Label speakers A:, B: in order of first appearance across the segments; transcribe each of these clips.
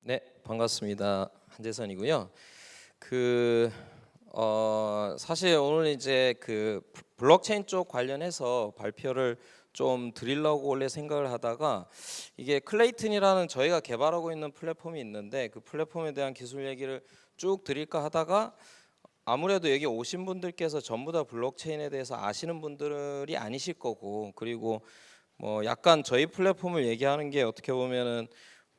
A: 네, 반갑습니다. 한재선이고요. 사실 오늘 이제 블록체인 쪽 관련해서 발표를 좀 드리려고 원래 생각을 하다가 이게 클레이튼이라는 저희가 개발하고 있는 플랫폼이 있는데 그 플랫폼에 대한 기술 얘기를 쭉 드릴까 하다가 아무래도 여기 오신 분들께서 전부 다 블록체인에 대해서 아시는 분들이 아니실 거고, 그리고 뭐 약간 저희 플랫폼을 얘기하는 게 어떻게 보면은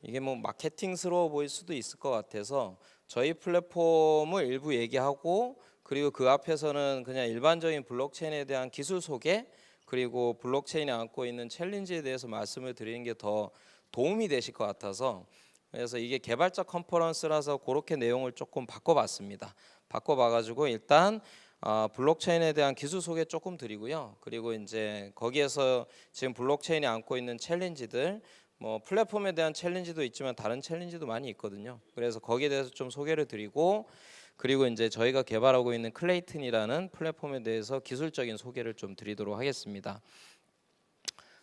A: 이게 뭐 마케팅스러워 보일 수도 있을 것 같아서 저희 플랫폼을 일부 얘기하고, 그리고 그 앞에서는 그냥 일반적인 블록체인에 대한 기술 소개, 그리고 블록체인이 안고 있는 챌린지에 대해서 말씀을 드리는 게 더 도움이 되실 것 같아서, 그래서 이게 개발자 컨퍼런스라서 그렇게 내용을 조금 바꿔봤습니다. 바꿔봐가지고 일단 블록체인에 대한 기술 소개 조금 드리고요. 그리고 이제 거기에서 지금 블록체인이 안고 있는 챌린지들, 뭐 플랫폼에 대한 챌린지도 있지만 다른 챌린지도 많이 있거든요. 그래서 거기에 대해서 좀 소개를 드리고, 그리고 이제 저희가 개발하고 있는 클레이튼이라는 플랫폼에 대해서 기술적인 소개를 좀 드리도록 하겠습니다.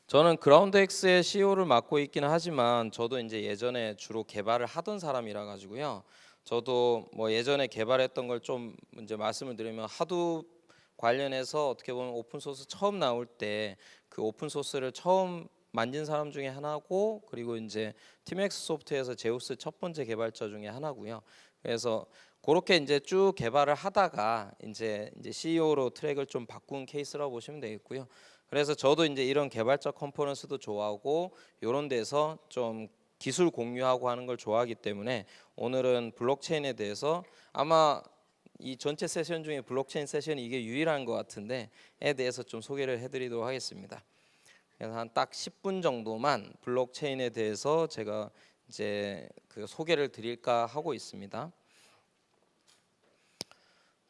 A: 저는 그라운드X의 CEO를 맡고 있기는 하지만 저도 이제 예전에 주로 개발을 하던 사람이라 가지고요. 저도 뭐 예전에 개발했던 걸 좀 이제 말씀을 드리면, 하도 관련해서 어떻게 보면 오픈 소스 처음 나올 때 그 오픈 소스를 처음 만든 사람 중에 하나고, 그리고 이제 팀엑스 소프트에서 제우스 첫 번째 개발자 중에 하나고요. 그래서 그렇게 이제 쭉 개발을 하다가 이제 CEO로 트랙을 좀 바꾼 케이스라고 보시면 되겠고요. 그래서 저도 이제 이런 개발자 컨퍼런스도 좋아하고 이런 데서 좀 기술 공유하고 하는 걸 좋아하기 때문에 오늘은 블록체인에 대해서, 아마 이 전체 세션 중에 블록체인 세션이 이게 유일한 것 같은데에 대해서 좀 소개를 해드리도록 하겠습니다. 그래서 한 딱 10분 정도만 블록체인에 대해서 제가 이제 소개를 드릴까 하고 있습니다.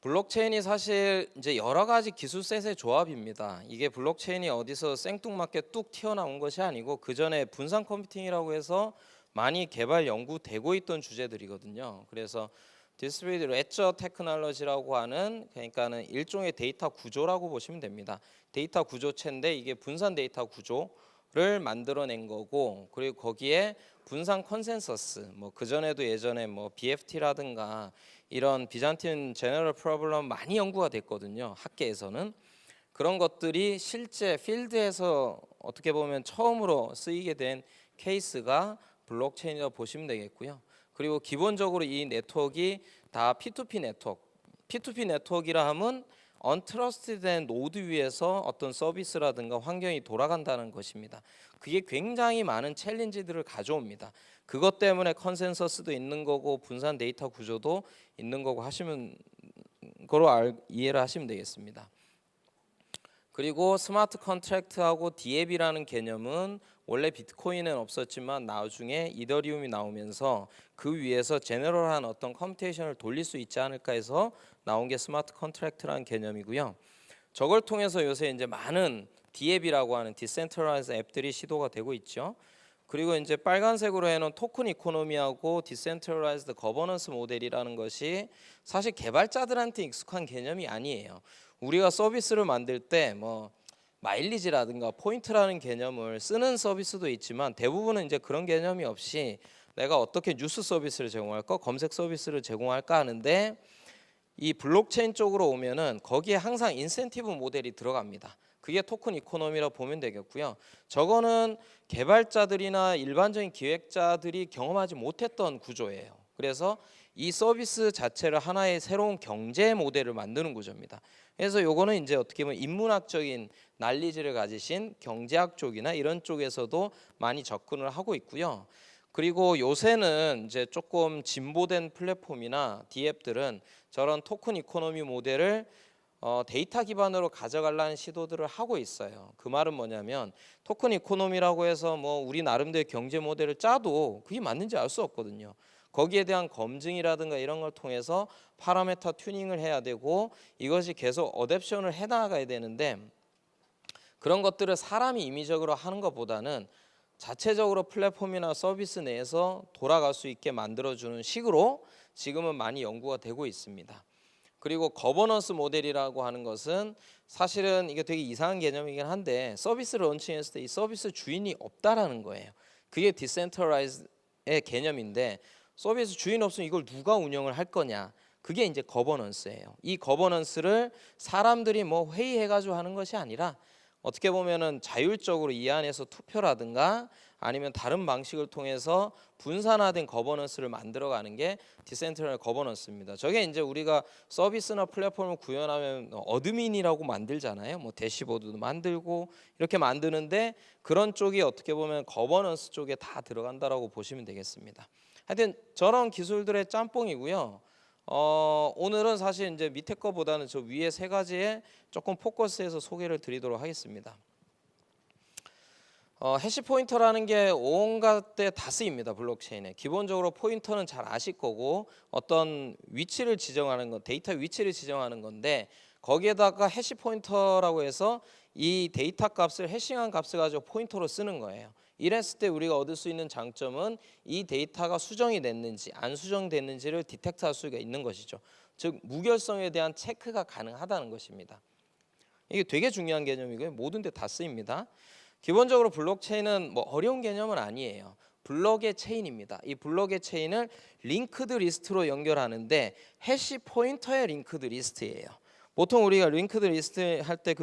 A: 블록체인이 사실 이제 여러 가지 기술셋의 조합입니다. 이게 블록체인이 어디서 생뚱맞게 뚝 튀어나온 것이 아니고 그 전에 분산 컴퓨팅이라고 해서 많이 개발 연구되고 있던 주제들이거든요. 그래서 디스트리뷰티드 레저 테크놀로지라고 하는, 그러니까는 일종의 데이터 구조라고 보시면 됩니다. 데이터 구조체인데 이게 분산 데이터 구조를 만들어낸 거고, 그리고 거기에 분산 컨센서스, 뭐 그전에도 예전에 뭐 BFT라든가 이런 비잔틴 제너럴 프로블럼 많이 연구가 됐거든요. 학계에서는. 그런 것들이 실제 필드에서 어떻게 보면 처음으로 쓰이게 된 케이스가 블록체인이라고 보시면 되겠고요. 그리고 기본적으로 이 네트워크가 다 P2P 네트워크. P2P 네트워크이라 하면 언트러스티드된 노드 위에서 어떤 서비스라든가 환경이 돌아간다는 것입니다. 그게 굉장히 많은 챌린지들을 가져옵니다. 그것 때문에 컨센서스도 있는 거고 분산 데이터 구조도 있는 거고 하시면 이해를 하시면 되겠습니다. 그리고 스마트 컨트랙트하고 디앱이라는 개념은 원래 비트코인은 없었지만 나중에 이더리움이 나오면서 그 위에서 제너럴한 어떤 컴퓨테이션을 돌릴 수 있지 않을까 해서 나온 게 스마트 컨트랙트라는 개념이고요. 저걸 통해서 요새 이제 많은 디앱이라고 하는 디센트럴라이즈 앱들이 시도가 되고 있죠. 그리고 이제 빨간색으로 해놓은 토큰 이코노미하고 디센트럴라이즈드 거버넌스 모델이라는 것이 사실 개발자들한테 익숙한 개념이 아니에요. 우리가 서비스를 만들 때 뭐 마일리지라든가 포인트라는 개념을 쓰는 서비스도 있지만 대부분은 이제 그런 개념이 없이 내가 어떻게 뉴스 서비스를 제공할까, 검색 서비스를 제공할까 하는데, 이 블록체인 쪽으로 오면은 거기에 항상 인센티브 모델이 들어갑니다. 그게 토큰 이코노미라고 보면 되겠고요. 저거는 개발자들이나 일반적인 기획자들이 경험하지 못했던 구조예요. 그래서 이 서비스 자체를 하나의 새로운 경제 모델을 만드는 구조입니다. 그래서 요거는 이제 어떻게 보면 인문학적인 난리지를 가지신 경제학 쪽이나 이런 쪽에서도 많이 접근을 하고 있고요. 그리고 요새는 이제 조금 진보된 플랫폼이나 디앱들은 저런 토큰 이코노미 모델을 데이터 기반으로 가져가려는 시도들을 하고 있어요. 그 말은 뭐냐면 토큰 이코노미라고 해서 뭐 우리 나름대로 경제 모델을 짜도 그게 맞는지 알 수 없거든요. 거기에 대한 검증이라든가 이런 걸 통해서 파라메터 튜닝을 해야 되고 이것이 계속 어댑션을 해나가야 되는데, 그런 것들을 사람이 임의적으로 하는 것보다는 자체적으로 플랫폼이나 서비스 내에서 돌아갈 수 있게 만들어주는 식으로 지금은 많이 연구가 되고 있습니다. 그리고 거버넌스 모델이라고 하는 것은 사실은 이게 되게 이상한 개념이긴 한데, 서비스를 런칭했을 때 이 서비스 주인이 없다라는 거예요. 그게 디센트럴라이즈의 개념인데, 서비스 주인 없으면 이걸 누가 운영을 할 거냐? 그게 이제 거버넌스예요. 이 거버넌스를 사람들이 뭐 회의해가지고 하는 것이 아니라 어떻게 보면은 자율적으로 이 안에서 투표라든가 아니면 다른 방식을 통해서 분산화된 거버넌스를 만들어가는 게 디센트럴 거버넌스입니다. 저게 이제 우리가 서비스나 플랫폼을 구현하면 어드민이라고 만들잖아요. 뭐 대시보드도 만들고 이렇게 만드는데 그런 쪽이 어떻게 보면 거버넌스 쪽에 다 들어간다라고 보시면 되겠습니다. 하여튼 저런 기술들의 짬뽕이고요. 오늘은 사실 이제 밑에 거보다는 저 위에 세 가지에 조금 포커스해서 소개를 드리도록 하겠습니다. 해시 포인터라는 게 온갖 데 다 쓰입니다. 블록체인에. 기본적으로 포인터는 잘 아실 거고 어떤 위치를 지정하는 건 데이터 위치를 지정하는 건데 거기에다가 해시 포인터라고 해서 이 데이터 값을 해싱한 값을 가지고 포인터로 쓰는 거예요. 이랬을 때 우리가 얻을 수 있는 장점은 이 데이터가 수정이 됐는지 안 수정됐는지를 디텍트할 수가 있는 것이죠. 즉 무결성에 대한 체크가 가능하다는 것입니다. 이게 되게 중요한 개념이고요. 모든 데 다 쓰입니다. 기본적으로 블록체인은 뭐 어려운 개념은 아니에요. 블록의 체인입니다. 이 블록의 체인을 링크드 리스트로 연결하는데 해시 포인터의 링크드 리스트예요. 보통 우리가 링크드 리스트 할 때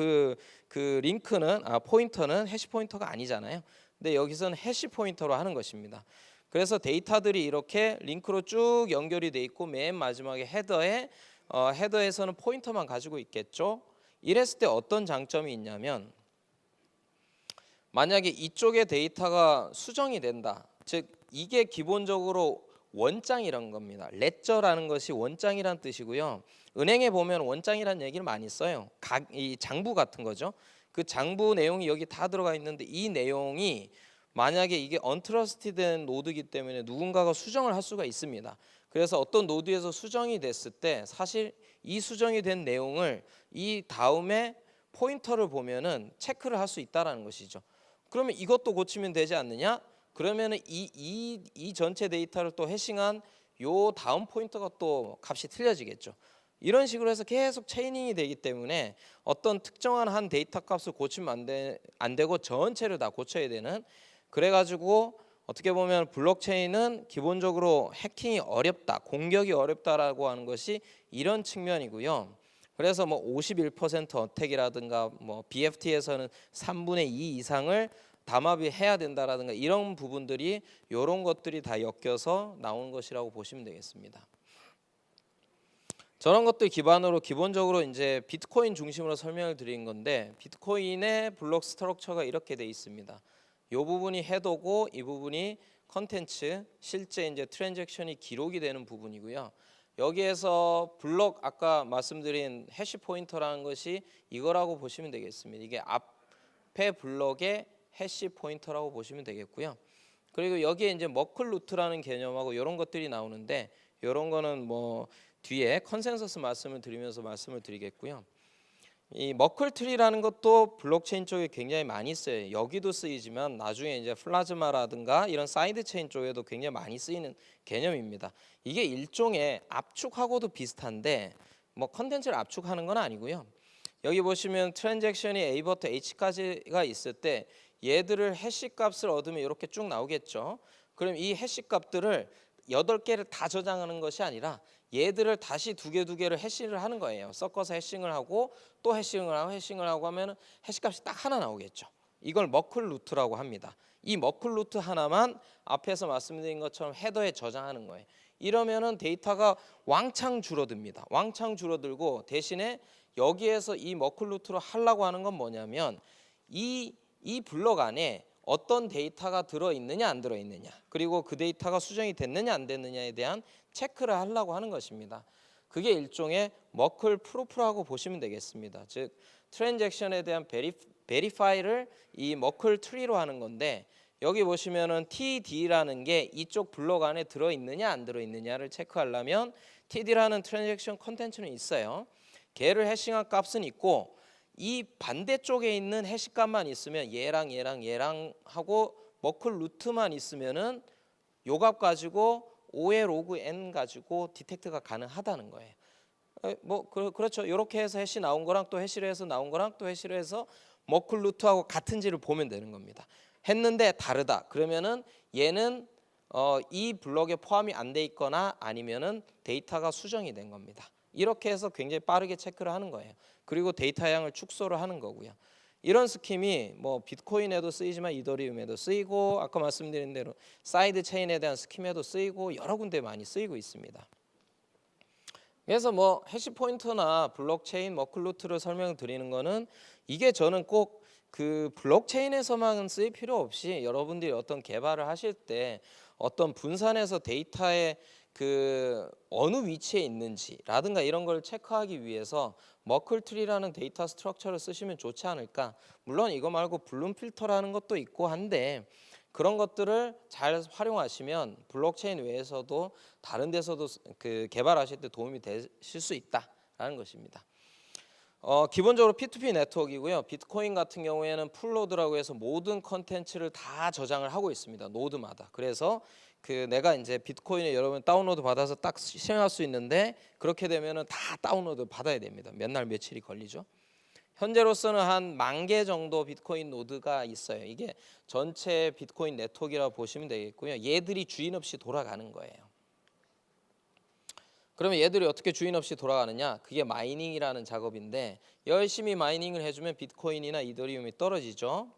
A: 그 링크는 포인터는 해시 포인터가 아니잖아요. 근데 여기서는 해시 포인터로 하는 것입니다. 그래서 데이터들이 이렇게 링크로 쭉 연결이 돼 있고 맨 마지막에 헤더에서는 포인터만 가지고 있겠죠. 이랬을 때 어떤 장점이 있냐면 만약에 이쪽의 데이터가 수정이 된다. 즉 이게 기본적으로 원장이란 겁니다. 레저라는 것이 원장이란 뜻이고요. 은행에 보면 원장이란 얘기를 많이 써요. 이 장부 같은 거죠. 그 장부 내용이 여기 다 들어가 있는데 이 내용이 만약에 이게 언트러스티드된 노드이기 때문에 누군가가 수정을 할 수가 있습니다. 그래서 어떤 노드에서 수정이 됐을 때 사실 이 수정이 된 내용을 이 다음에 포인터를 보면은 체크를 할 수 있다라는 것이죠. 그러면 이것도 고치면 되지 않느냐? 그러면은 이 전체 데이터를 또 해싱한 요 다음 포인터가 또 값이 틀려지겠죠. 이런 식으로 해서 계속 체이닝이 되기 때문에 어떤 특정한 한 데이터 값을 고치면 안 되고 전체를 다 고쳐야 되는, 그래가지고 어떻게 보면 블록체인은 기본적으로 해킹이 어렵다, 공격이 어렵다라고 하는 것이 이런 측면이고요. 그래서 뭐 51% 어택이라든가 뭐 BFT에서는 3분의 2 이상을 담합이 해야 된다라든가 이런 부분들이 이런 것들이 다 엮여서 나오는 것이라고 보시면 되겠습니다. 저런 것들 기반으로 기본적으로 이제 비트코인 중심으로 설명을 드린 건데 비트코인의 블록 스트럭처가 이렇게 돼 있습니다. 이 부분이 헤더고 이 부분이 컨텐츠, 실제 이제 트랜잭션이 기록이 되는 부분이고요. 여기에서 블록 아까 말씀드린 해시 포인터라는 것이 이거라고 보시면 되겠습니다. 이게 앞에 블록의 해시 포인터라고 보시면 되겠고요. 그리고 여기에 이제 머클 루트라는 개념하고 이런 것들이 나오는데 이런 거는 뭐 뒤에 컨센서스 말씀을 드리면서 말씀을 드리겠고요. 이 머클 트리라는 것도 블록체인 쪽에 굉장히 많이 쓰여요. 여기도 쓰이지만 나중에 이제 플라즈마라든가 이런 사이드 체인 쪽에도 굉장히 많이 쓰이는 개념입니다. 이게 일종의 압축하고도 비슷한데 뭐 컨텐츠를 압축하는 건 아니고요. 여기 보시면 트랜잭션이 A부터 H까지가 있을 때 얘들을 해시 값을 얻으면 이렇게 쭉 나오겠죠. 그럼 이 해시 값들을 8개를 다 저장하는 것이 아니라 얘들을 다시 두 개를 해싱을 하는 거예요. 섞어서 해싱을 하고 또 해싱을 하고 하면 해시 값이 딱 하나 나오겠죠. 이걸 머클 루트라고 합니다. 이 머클 루트 하나만 앞에서 말씀드린 것처럼 헤더에 저장하는 거예요. 이러면은 데이터가 왕창 줄어듭니다. 왕창 줄어들고 대신에 여기에서 이 머클 루트로 하려고 하는 건 뭐냐면 이 블록 안에 어떤 데이터가 들어있느냐 안 들어있느냐, 그리고 그 데이터가 수정이 됐느냐 안 됐느냐에 대한 체크를 하려고 하는 것입니다. 그게 일종의 머클 프루프라고 보시면 되겠습니다. 즉 트랜잭션에 대한 베리파이를 이 머클 트리로 하는 건데 여기 보시면은 TD라는 게 이쪽 블록 안에 들어있느냐 안 들어있느냐를 체크하려면 TD라는 트랜잭션 컨텐츠는 있어요. 걔를 해싱한 값은 있고 이 반대쪽에 있는 해시값만 있으면 얘랑 하고 머클 루트만 있으면은 요 값 가지고 5의 로그 n 가지고 디텍트가 가능하다는 거예요. 그렇죠. 이렇게 해서 해시 나온 거랑 또 해시를 해서 나온 거랑 또 해시를 해서 머클 루트하고 같은지를 보면 되는 겁니다. 했는데 다르다. 그러면은 얘는 이 블럭에 포함이 안 돼 있거나 아니면은 데이터가 수정이 된 겁니다. 이렇게 해서 굉장히 빠르게 체크를 하는 거예요. 그리고 데이터 양을 축소를 하는 거고요. 이런 스킴이 뭐 비트코인에도 쓰이지만 이더리움에도 쓰이고 아까 말씀드린 대로 사이드 체인에 대한 스킴에도 쓰이고 여러 군데 많이 쓰이고 있습니다. 그래서 뭐 해시 포인터나 블록체인 머클루트를 설명드리는 거는 이게 저는 꼭 그 블록체인에서만 쓰일 필요 없이 여러분들이 어떤 개발을 하실 때 어떤 분산해서 데이터의 그 어느 위치에 있는지라든가 이런 걸 체크하기 위해서 머클트리라는 데이터 스트럭처를 쓰시면 좋지 않을까. 물론 이거 말고 블룸 필터라는 것도 있고 한데 그런 것들을 잘 활용하시면 블록체인 외에서도 다른 데서도 그 개발하실 때 도움이 되실 수 있다라는 것입니다. 기본적으로 P2P 네트워크이고요. 비트코인 같은 경우에는 풀노드라고 해서 모든 컨텐츠를 다 저장을 하고 있습니다. 노드마다. 그래서 그 내가 이제 비트코인을 여러분 다운로드 받아서 딱 실행할 수 있는데 그렇게 되면은 다 다운로드 받아야 됩니다. 몇 날 며칠이 걸리죠. 현재로서는 한 10,000개 정도 비트코인 노드가 있어요. 이게 전체 비트코인 네트워크라고 보시면 되겠고요. 얘들이 주인 없이 돌아가는 거예요. 그러면 얘들이 어떻게 주인 없이 돌아가느냐? 그게 마이닝이라는 작업인데 열심히 마이닝을 해주면 비트코인이나 이더리움이 떨어지죠.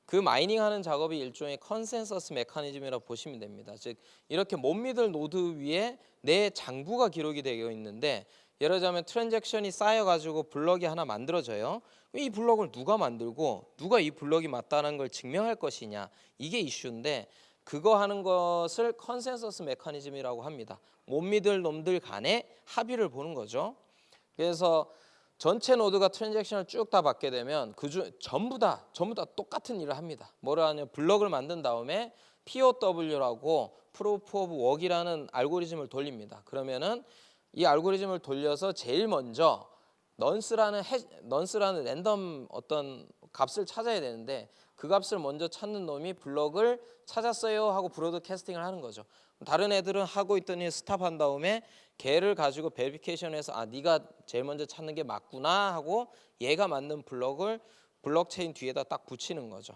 A: 그 마이닝하는 작업이 일종의 컨센서스 메커니즘이라고 보시면 됩니다. 즉 이렇게 못 믿을 노드 위에 내 장부가 기록이 되어 있는데 예를 들자면 트랜잭션이 쌓여가지고 블럭이 하나 만들어져요. 이 블럭을 누가 만들고 누가 이 블럭이 맞다는 걸 증명할 것이냐 이게 이슈인데 그거 하는 것을 컨센서스 메커니즘이라고 합니다. 못 믿을 놈들 간의 합의를 보는 거죠. 그래서 전체 노드가 트랜잭션을 쭉 다 받게 되면 전부 다 똑같은 일을 합니다. 뭐라 하냐 블럭을 만든 다음에 POW라고 Proof of Work이라는 알고리즘을 돌립니다. 그러면은 이 알고리즘을 돌려서 제일 먼저 넌스라는 랜덤 어떤 값을 찾아야 되는데 그 값을 먼저 찾는 놈이 블럭을 찾았어요 하고 브로드캐스팅을 하는 거죠. 다른 애들은 하고 있더니 스탑한 다음에 걔를 가지고 베리피케이션해서 아 네가 제일 먼저 찾는 게 맞구나 하고 얘가 맞는 블럭을 블록체인 뒤에다 딱 붙이는 거죠.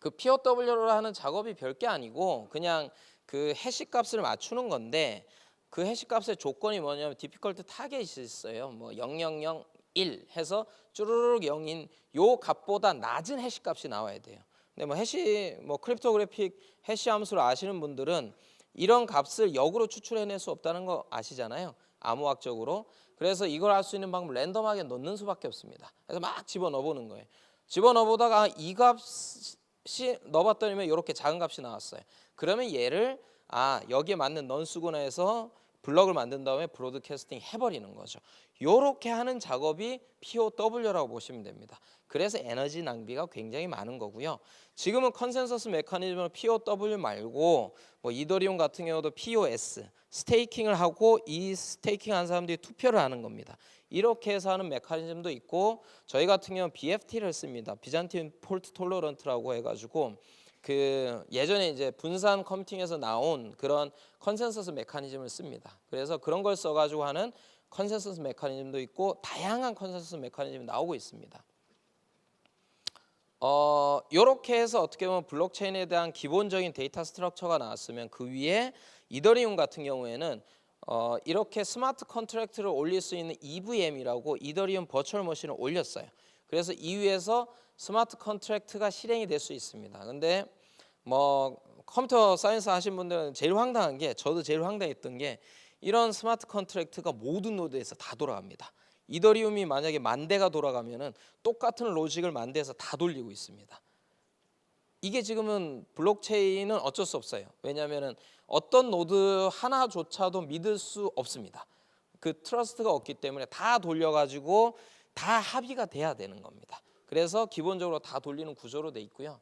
A: 그 POW로 하는 작업이 별게 아니고 그냥 그 해시 값을 맞추는 건데 그 해시 값의 조건이 뭐냐면 디피컬트 타겟이 있어요. 뭐 0001 해서 쭈루룩 0인 요 값보다 낮은 해시 값이 나와야 돼요. 근데 뭐 해시 뭐 크립토그래픽 해시 함수를 아시는 분들은 이런 값을 역으로 추출해낼 수 없다는 거 아시잖아요. 암호학적으로. 그래서 이걸 할 수 있는 방법 랜덤하게 넣는 수밖에 없습니다. 그래서 막 집어넣어 보는 거예요. 집어넣어 보다가 이 값이 넣어봤더니 이렇게 작은 값이 나왔어요. 그러면 얘를 여기에 맞는 넌스구나 해서 블럭을 만든 다음에 브로드캐스팅 해버리는 거죠. 이렇게 하는 작업이 POW라고 보시면 됩니다. 그래서 에너지 낭비가 굉장히 많은 거고요. 지금은 컨센서스 메커니즘으로 POW 말고 뭐 이더리움 같은 경우도 POS 스테이킹을 하고 이 스테이킹 한 사람들이 투표를 하는 겁니다. 이렇게 해서 하는 메커니즘도 있고 저희 같은 경우는 BFT를 씁니다. 비잔틴 폴트 톨러런트라고 해가지고 그 예전에 이제 분산 컴퓨팅에서 나온 그런 컨센서스 메커니즘을 씁니다. 그래서 그런 걸 써가지고 하는 컨센서스 메커니즘도 있고 다양한 컨센서스 메커니즘이 나오고 있습니다. 이렇게 해서 어떻게 보면 블록체인에 대한 기본적인 데이터 스트럭처가 나왔으면 그 위에 이더리움 같은 경우에는 이렇게 스마트 컨트랙트를 올릴 수 있는 EVM이라고 이더리움 버추얼 머신을 올렸어요. 그래서 이 위에서 스마트 컨트랙트가 실행이 될 수 있습니다. 근데 뭐 컴퓨터 사이언스 하신 분들은 제일 황당한 게 저도 제일 황당했던 게 이런 스마트 컨트랙트가 모든 노드에서 다 돌아갑니다. 이더리움이 만약에 10,000대가 돌아가면은 똑같은 로직을 10,000대에서 다 돌리고 있습니다. 이게 지금은 블록체인은 어쩔 수 없어요. 왜냐하면은 어떤 노드 하나조차도 믿을 수 없습니다. 그 트러스트가 없기 때문에 다 돌려가지고 다 합의가 돼야 되는 겁니다. 그래서 기본적으로 다 돌리는 구조로 돼 있고요.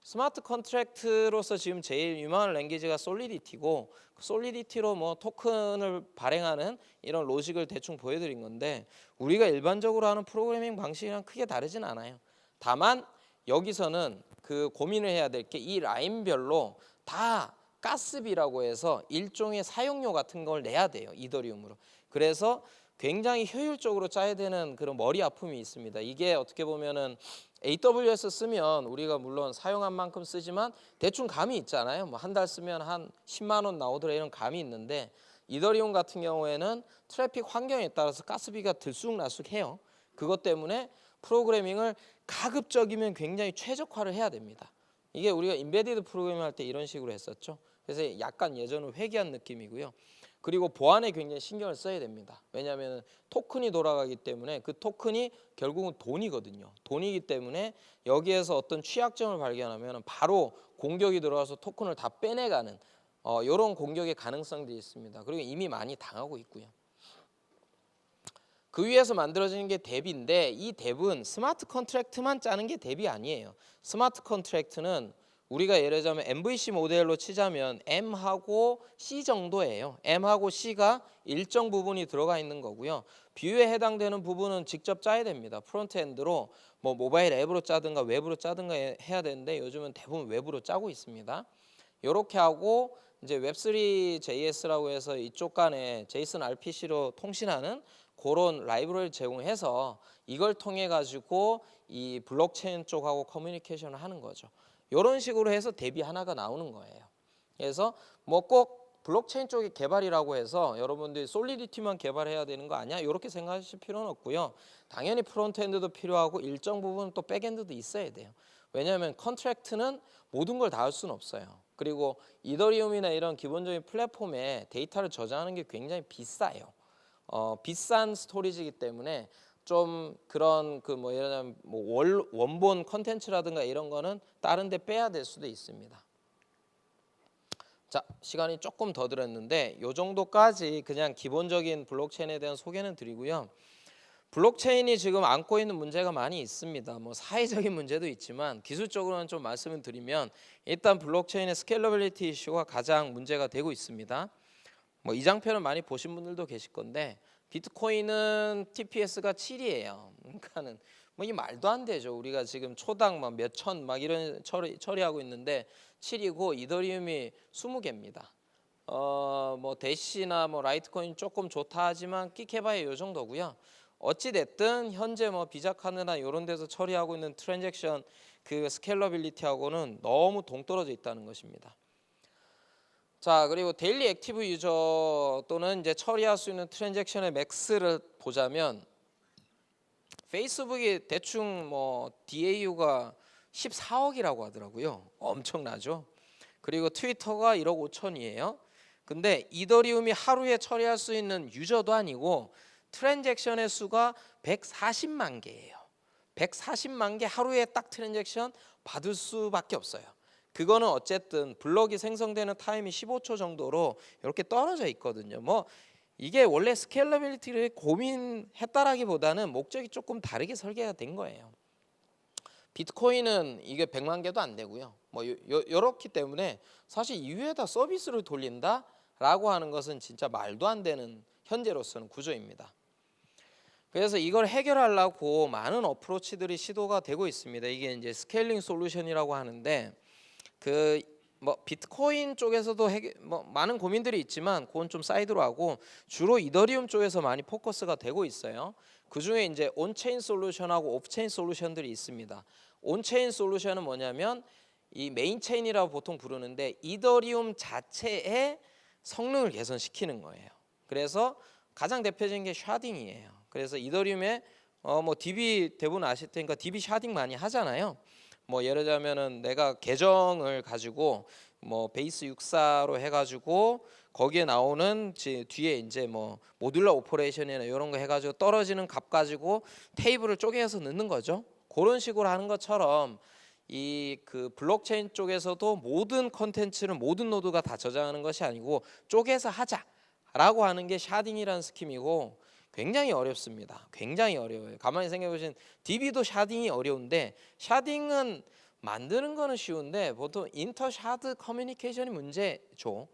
A: 스마트 컨트랙트로서 지금 제일 유명한 랭귀지가 솔리디티고 솔리디티로 뭐 토큰을 발행하는 이런 로직을 대충 보여드린 건데 우리가 일반적으로 하는 프로그래밍 방식이랑 크게 다르진 않아요. 다만 여기서는 그 고민을 해야 될 게 이 라인별로 다 가스비라고 해서 일종의 사용료 같은 걸 내야 돼요. 이더리움으로. 그래서 굉장히 효율적으로 짜야 되는 그런 머리 아픔이 있습니다. 이게 어떻게 보면은 AWS 쓰면 우리가 물론 사용한 만큼 쓰지만 대충 감이 있잖아요. 뭐 한 달 쓰면 한 10만 원 나오더라 이런 감이 있는데 이더리움 같은 경우에는 트래픽 환경에 따라서 가스비가 들쑥날쑥해요. 그것 때문에 프로그래밍을 가급적이면 굉장히 최적화를 해야 됩니다. 이게 우리가 인베디드 프로그래밍 할 때 이런 식으로 했었죠. 그래서 약간 예전은 회귀한 느낌이고요. 그리고 보안에 굉장히 신경을 써야 됩니다. 왜냐하면 토큰이 돌아가기 때문에 그 토큰이 결국은 돈이거든요. 돈이기 때문에 여기에서 어떤 취약점을 발견하면 바로 공격이 들어와서 토큰을 다 빼내가는 이런 공격의 가능성들이 있습니다. 그리고 이미 많이 당하고 있고요. 그 위에서 만들어지는 게 뎁인데 이 뎁은 스마트 컨트랙트만 짜는 게 뎁이 아니에요. 스마트 컨트랙트는 우리가 예를 들자면 MVC 모델로 치자면 M하고 C 정도예요. M하고 C가 일정 부분이 들어가 있는 거고요. 뷰에 해당되는 부분은 직접 짜야 됩니다. 프론트엔드로 뭐 모바일 앱으로 짜든가 웹으로 짜든가 해야 되는데 요즘은 대부분 웹으로 짜고 있습니다. 이렇게 하고 이제 웹3.js라고 해서 이쪽 간에 JSON RPC로 통신하는 그런 라이브러리를 제공해서 이걸 통해 가지고 이 블록체인 쪽하고 커뮤니케이션을 하는 거죠. 이런 식으로 해서 뎁이 하나가 나오는 거예요. 그래서 뭐 꼭 블록체인 쪽의 개발이라고 해서 여러분들이 솔리디티만 개발해야 되는 거 아니야? 이렇게 생각하실 필요는 없고요. 당연히 프론트엔드도 필요하고 일정 부분 또 백엔드도 있어야 돼요. 왜냐하면 컨트랙트는 모든 걸 다 할 수는 없어요. 그리고 이더리움이나 이런 기본적인 플랫폼에 데이터를 저장하는 게 굉장히 비싸요. 비싼 스토리지이기 때문에 좀 그런 그 뭐 예를 들면 뭐 원본 컨텐츠라든가 이런 거는 다른 데 빼야 될 수도 있습니다. 자, 시간이 조금 더 들었는데 요 정도까지 그냥 기본적인 블록체인에 대한 소개는 드리고요. 블록체인이 지금 안고 있는 문제가 많이 있습니다. 뭐 사회적인 문제도 있지만 기술적으로는 좀 말씀을 드리면 일단 블록체인의 스케일러빌리티 이슈가 가장 문제가 되고 있습니다. 뭐 이 장표는 많이 보신 분들도 계실 건데 비트코인은 TPS가 7이에요. 그러니까는 뭐 이 말도 안 되죠. 우리가 지금 초당 막 몇천 막 이런 처리하고 있는데 7이고 이더리움이 20개입니다. 뭐 대시나 뭐 라이트코인 조금 좋다 하지만 끽해봐야 요 정도고요. 어찌 됐든 현재 뭐 비자 카드나 이런 데서 처리하고 있는 트랜잭션 그 스케일러빌리티하고는 너무 동떨어져 있다는 것입니다. 자, 그리고 데일리 액티브 유저 또는 이제 처리할 수 있는 트랜잭션의 맥스를 보자면 페이스북이 대충 뭐 DAU가 14억이라고 하더라고요. 엄청나죠? 그리고 트위터가 1억 5천이에요. 근데 이더리움이 하루에 처리할 수 있는 유저도 아니고 트랜잭션의 수가 140만 개예요. 140만 개 하루에 딱 트랜잭션 받을 수밖에 없어요. 그거는 어쨌든 블럭이 생성되는 타임이 15초 정도로 이렇게 떨어져 있거든요. 뭐 이게 원래 스케일러빌리티를 고민했다라기보다는 목적이 조금 다르게 설계가 된 거예요. 비트코인은 이게 100만 개도 안 되고요. 뭐 이렇기 때문에 사실 이후에다 서비스를 돌린다라고 하는 것은 진짜 말도 안 되는 현재로서는 구조입니다. 그래서 이걸 해결하려고 많은 어프로치들이 시도가 되고 있습니다. 이게 이제 스케일링 솔루션이라고 하는데 그 뭐 비트코인 쪽에서도 뭐 많은 고민들이 있지만 그건 좀 사이드로 하고 주로 이더리움 쪽에서 많이 포커스가 되고 있어요. 그 중에 이제 온체인 솔루션하고 오프체인 솔루션들이 있습니다. 온체인 솔루션은 뭐냐면 이 메인 체인이라고 보통 부르는데 이더리움 자체의 성능을 개선시키는 거예요. 그래서 가장 대표적인 게 샤딩이에요. 그래서 이더리움에 뭐 DB 대부분 아실 테니까 DB 샤딩 많이 하잖아요. 뭐 예를 들자면은 내가 계정을 가지고 뭐 베이스 64로 해가지고 거기에 나오는 뒤에 이제 뭐 모듈러 오퍼레이션이나 이런 거 해가지고 떨어지는 값 가지고 테이블을 쪼개서 넣는 거죠. 그런 식으로 하는 것처럼 이 그 블록체인 쪽에서도 모든 컨텐츠를 모든 노드가 다 저장하는 것이 아니고 쪼개서 하자라고 하는 게 샤딩이라는 스킴이고 굉장히 어렵습니다. 굉장히 어려워요. 가만히 생각해 보시면 DB도 샤딩이 어려운데 샤딩은 만드는 거는 쉬운데 보통 인터 샤드 커뮤니케이션이 문제죠.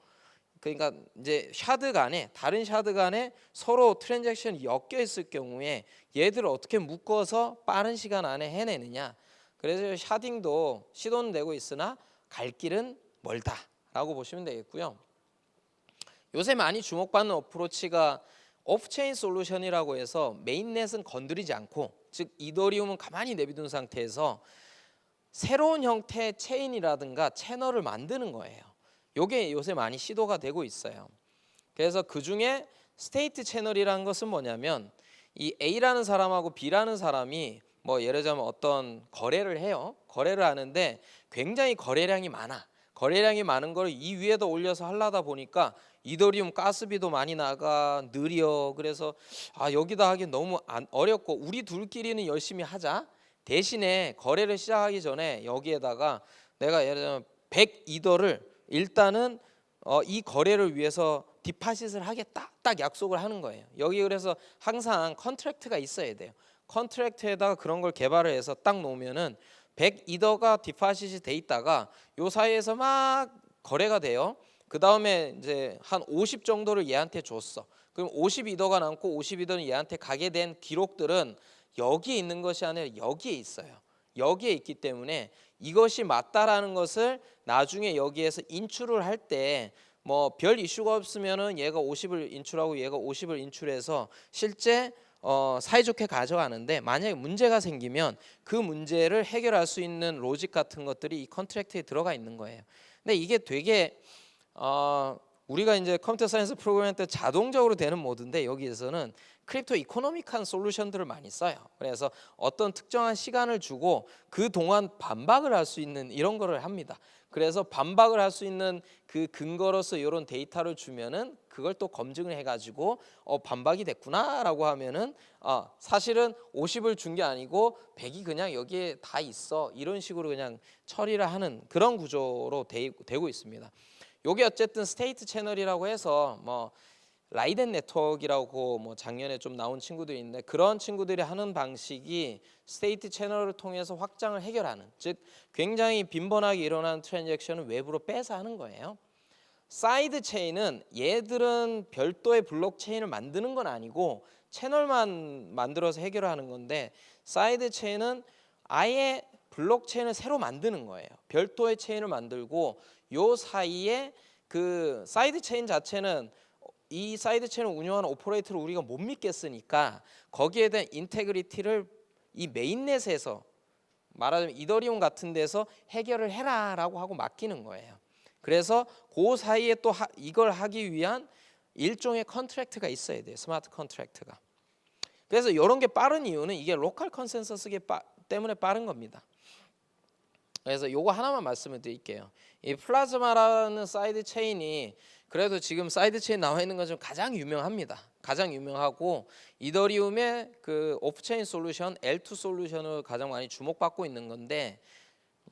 A: 그러니까 이제 샤드 간에 다른 샤드 간에 서로 트랜잭션이 엮여 있을 경우에 얘들을 어떻게 묶어서 빠른 시간 안에 해내느냐. 그래서 샤딩도 시도는 되고 있으나 갈 길은 멀다라고 보시면 되겠고요. 요새 많이 주목받는 어프로치가 오프체인 솔루션이라고 해서 메인넷은 건드리지 않고 즉 이더리움은 가만히 내비둔 상태에서 새로운 형태의 체인이라든가 채널을 만드는 거예요. 요게 요새 많이 시도가 되고 있어요. 그래서 그중에 스테이트 채널이라는 것은 뭐냐면 이 A라는 사람하고 B라는 사람이 뭐 예를 들자면 어떤 거래를 해요. 거래를 하는데 굉장히 거래량이 많아. 거래량이 많은 걸 이 위에다 올려서 하려다 보니까 이더리움 가스비도 많이 나가 느려. 그래서 여기다 하기 너무 어렵고 우리 둘끼리는 열심히 하자. 대신에 거래를 시작하기 전에 여기에다가 내가 예를 들면 100이더를 일단은 이 거래를 위해서 디파짓을 하겠다. 딱 약속을 하는 거예요. 여기 그래서 항상 컨트랙트가 있어야 돼요. 컨트랙트에다가 그런 걸 개발을 해서 딱 놓으면은 100이더가 디파짓이 돼 있다가 요 사이에서 막 거래가 돼요. 그 다음에 이제 한 50 정도를 얘한테 줬어. 그럼 52더가 남고 52더는 얘한테 가게 된 기록들은 여기에 있는 것이 아니라 여기에 있어요. 여기에 있기 때문에 이것이 맞다라는 것을 나중에 여기에서 인출을 할 때 뭐 별 이슈가 없으면은 얘가 50을 인출하고 얘가 50을 인출해서 실제 사이좋게 가져가는데 만약에 문제가 생기면 그 문제를 해결할 수 있는 로직 같은 것들이 이 컨트랙트에 들어가 있는 거예요. 근데 이게 되게 우리가 이제 컴퓨터 사이언스 프로그램 때 자동적으로 되는 모드인데 여기에서는 크립토 이코노믹한 솔루션들을 많이 써요. 그래서 어떤 특정한 시간을 주고 그 동안 반박을 할 수 있는 이런 거를 합니다. 그래서 반박을 할 수 있는 그 근거로서 이런 데이터를 주면은 그걸 또 검증을 해가지고 반박이 됐구나라고 하면은 사실은 50을 준 게 아니고 100이 그냥 여기에 다 있어 이런 식으로 그냥 처리를 하는 그런 구조로 되고 있습니다. 요게 어쨌든 스테이트 채널이라고 해서 뭐 라이덴 네트워크라고 뭐 작년에 좀 나온 친구들이 있는데 그런 친구들이 하는 방식이 스테이트 채널을 통해서 확장을 해결하는 즉 굉장히 빈번하게 일어나는 트랜잭션을 외부로 빼서 하는 거예요. 사이드 체인은 얘들은 별도의 블록체인을 만드는 건 아니고 채널만 만들어서 해결하는 건데 사이드 체인은 아예 블록체인을 새로 만드는 거예요. 별도의 체인을 만들고 요 사이에 그 사이드 체인 자체는 이 사이드 체인을 운영하는 오퍼레이터를 우리가 못 믿겠으니까 거기에 대한 인테그리티를 이 메인넷에서 말하자면 이더리움 같은 데서 해결을 해라라고 하고 맡기는 거예요. 그래서 그 사이에 또 이걸 하기 위한 일종의 컨트랙트가 있어야 돼요. 스마트 컨트랙트가. 그래서 이런 게 빠른 이유는 이게 로컬 컨센서스 때문에 빠른 겁니다. 그래서 요거 하나만 말씀을 드릴게요. 이 플라즈마라는 사이드 체인이 그래도 지금 사이드 체인 나와 있는 건 좀 가장 유명합니다. 가장 유명하고 이더리움의 그 오프체인 솔루션 L2 솔루션을 가장 많이 주목받고 있는 건데